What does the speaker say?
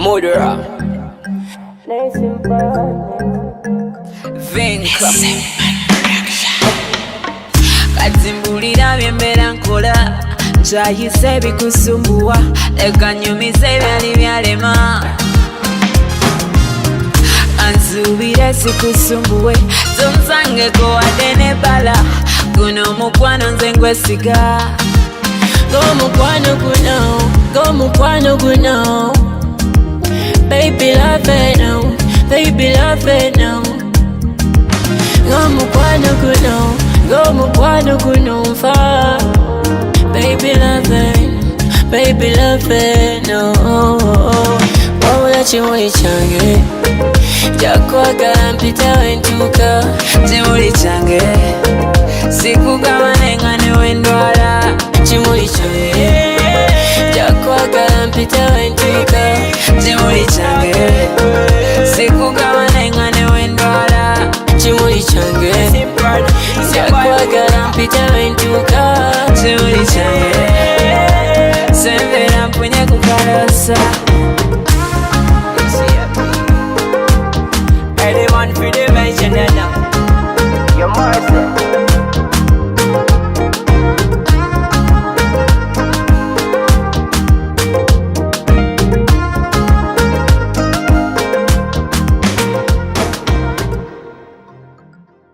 Murderer Vinka Katimbulira byembera nkola njayise bikusumbua leka nyumize byali byalema ansubire sikusumbuwe tumsangeko wadde ne bala guno mukwano nze ngwesiga go mukwano guno baby love it now, baby love it now. Go mukwano guno mfa baby love it no. Wabula kimuli kyange jakwagala mpita wentuuka kimuli kyange sikugabane nga newendwala kimuli kyange jakwagala mpita wentuuka kimuli kyange sikugabane nga newendwala kimuli kyange jakwagala mpita wentuuka kimuli kyange sembera mpunye kukalasa